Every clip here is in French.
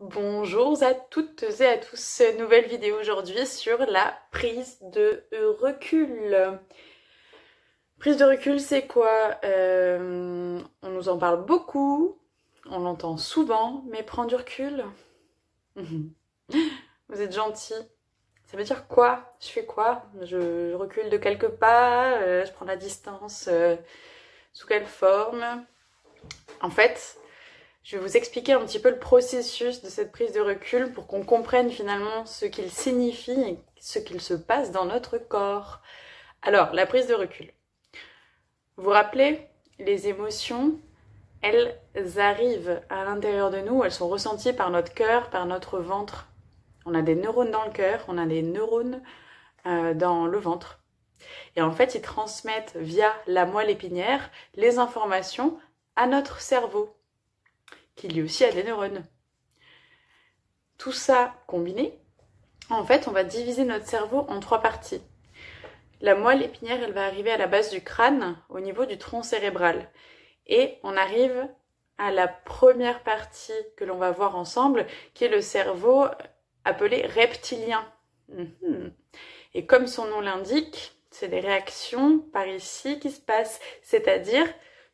Bonjour à toutes et à tous, nouvelle vidéo aujourd'hui sur la prise de recul. Prise de recul, c'est quoi? On nous en parle beaucoup, on l'entend souvent, mais prendre du recul, vous êtes gentils. Ça veut dire quoi? Je fais quoi? Je recule de quelques pas, je prends la distance, sous quelle forme? En fait, je vais vous expliquer un petit peu le processus de cette prise de recul pour qu'on comprenne finalement ce qu'il signifie et ce qu'il se passe dans notre corps. Alors, la prise de recul. Vous vous rappelez, les émotions, elles arrivent à l'intérieur de nous, elles sont ressenties par notre cœur, par notre ventre. On a des neurones dans le cœur, on a des neurones dans le ventre. Et en fait, ils transmettent via la moelle épinière les informations à notre cerveau, qui lui aussi a des neurones. Tout ça combiné, en fait, on va diviser notre cerveau en 3 parties. La moelle épinière, elle va arriver à la base du crâne, au niveau du tronc cérébral. Et on arrive à la première partie que l'on va voir ensemble, qui est le cerveau appelé reptilien. Et comme son nom l'indique, c'est des réactions par ici qui se passent, c'est-à-dire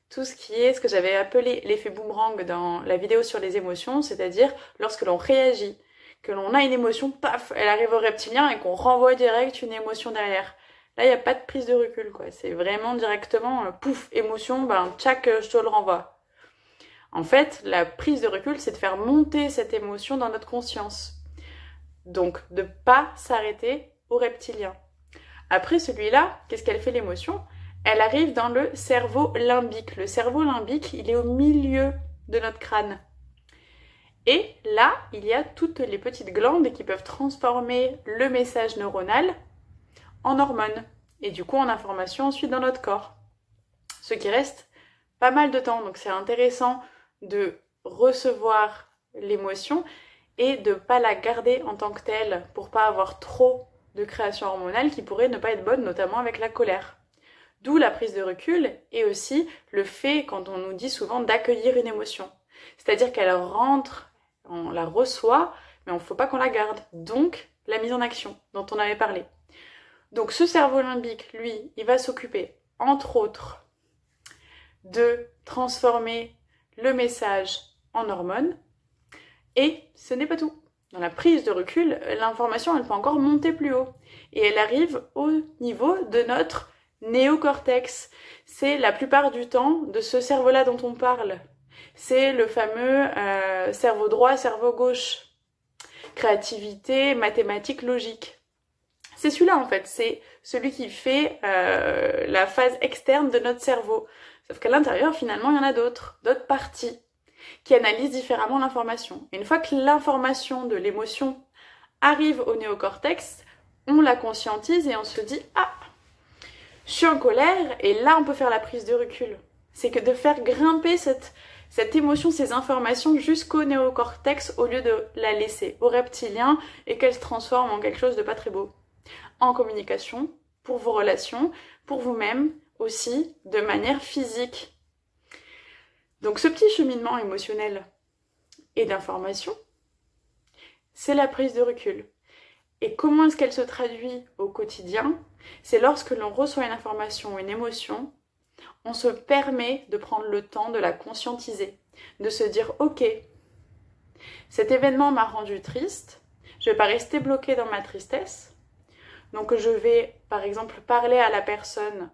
tout ce qui est ce que j'avais appelé l'effet boomerang dans la vidéo sur les émotions, c'est-à-dire lorsque l'on réagit, que l'on a une émotion, paf, elle arrive au reptilien et qu'on renvoie direct une émotion derrière. Là, il n'y a pas de prise de recul, quoi. C'est vraiment directement, pouf, émotion, tchac, je te le renvoie. En fait, la prise de recul, c'est de faire monter cette émotion dans notre conscience. Donc, de ne pas s'arrêter au reptilien. Après celui-là, qu'est-ce qu'elle fait l'émotion ? Elle arrive dans le cerveau limbique. Le cerveau limbique, il est au milieu de notre crâne. Et là, il y a toutes les petites glandes qui peuvent transformer le message neuronal en hormones. Et du coup, en information ensuite dans notre corps. Ce qui reste pas mal de temps. Donc c'est intéressant de recevoir l'émotion et de ne pas la garder en tant que telle pour pas avoir trop de création hormonale qui pourrait ne pas être bonne, notamment avec la colère. D'où la prise de recul et aussi le fait, quand on nous dit souvent, d'accueillir une émotion. C'est-à-dire qu'elle rentre, on la reçoit, mais il ne faut pas qu'on la garde. Donc, la mise en action dont on avait parlé. Donc, ce cerveau limbique, lui, il va s'occuper, entre autres, de transformer le message en hormones. Et ce n'est pas tout. Dans la prise de recul, l'information, elle peut encore monter plus haut. Et elle arrive au niveau de notre néocortex. C'est la plupart du temps de ce cerveau-là dont on parle. C'est le fameux cerveau droit, cerveau gauche. Créativité, mathématiques, logique. C'est celui-là en fait, c'est celui qui fait la phase externe de notre cerveau. Sauf qu'à l'intérieur, finalement, il y en a d'autres parties qui analysent différemment l'information. Une fois que l'information de l'émotion arrive au néocortex, on la conscientise et on se dit « Ah, je suis en colère » et là on peut faire la prise de recul. C'est que de faire grimper cette émotion, ces informations jusqu'au néocortex au lieu de la laisser au reptilien et qu'elle se transforme en quelque chose de pas très beau. En communication, pour vos relations, pour vous-même aussi, de manière physique. Donc ce petit cheminement émotionnel et d'information, c'est la prise de recul. Et comment est-ce qu'elle se traduit au quotidien ? C'est lorsque l'on reçoit une information ou une émotion, on se permet de prendre le temps de la conscientiser, de se dire « Ok, cet événement m'a rendu triste, je ne vais pas rester bloquée dans ma tristesse, donc je vais par exemple parler à la personne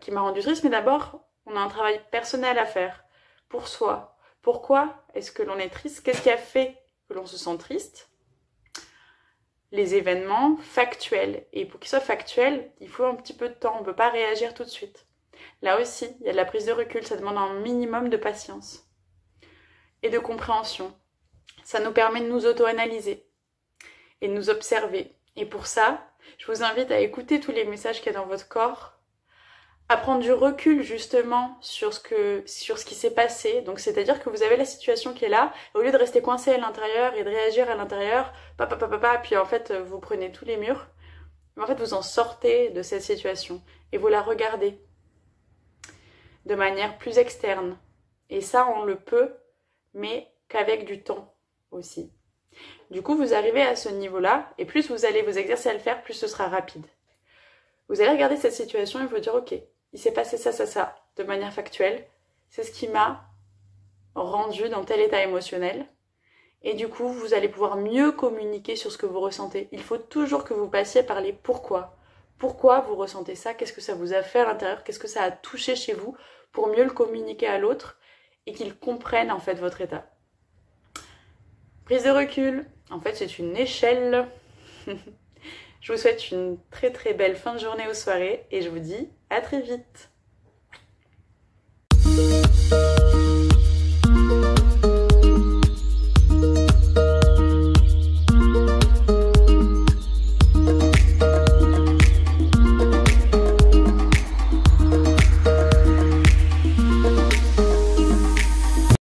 qui m'a rendu triste, mais d'abord on a un travail personnel à faire pour soi. Pourquoi est-ce que l'on est triste ? Qu'est-ce qui a fait que l'on se sent triste ? Les événements factuels. Et pour qu'ils soient factuels, il faut un petit peu de temps. On ne peut pas réagir tout de suite. Là aussi, il y a de la prise de recul. Ça demande un minimum de patience et de compréhension. Ça nous permet de nous auto-analyser et de nous observer. Et pour ça, je vous invite à écouter tous les messages qu'il y a dans votre corps, à prendre du recul justement sur ce qui s'est passé. Donc c'est-à-dire que vous avez la situation qui est là, au lieu de rester coincé à l'intérieur et de réagir à l'intérieur, puis en fait vous prenez tous les murs, mais en fait vous en sortez de cette situation et vous la regardez de manière plus externe. Et ça on le peut, mais qu'avec du temps. aussi. Du coup, vous arrivez à ce niveau-là, et plus vous allez vous exercer à le faire, plus ce sera rapide. Vous allez regarder cette situation et vous dire, ok, il s'est passé ça, ça, ça, de manière factuelle. C'est ce qui m'a rendu dans tel état émotionnel. Et du coup, vous allez pouvoir mieux communiquer sur ce que vous ressentez. Il faut toujours que vous passiez par les pourquoi. Pourquoi vous ressentez ça? Qu'est-ce que ça vous a fait à l'intérieur? Qu'est-ce que ça a touché chez vous? Pour mieux le communiquer à l'autre et qu'il comprenne en fait votre état. Prise de recul. En fait, c'est une échelle. Je vous souhaite une très très belle fin de journée ou soirée et je vous dis à très vite.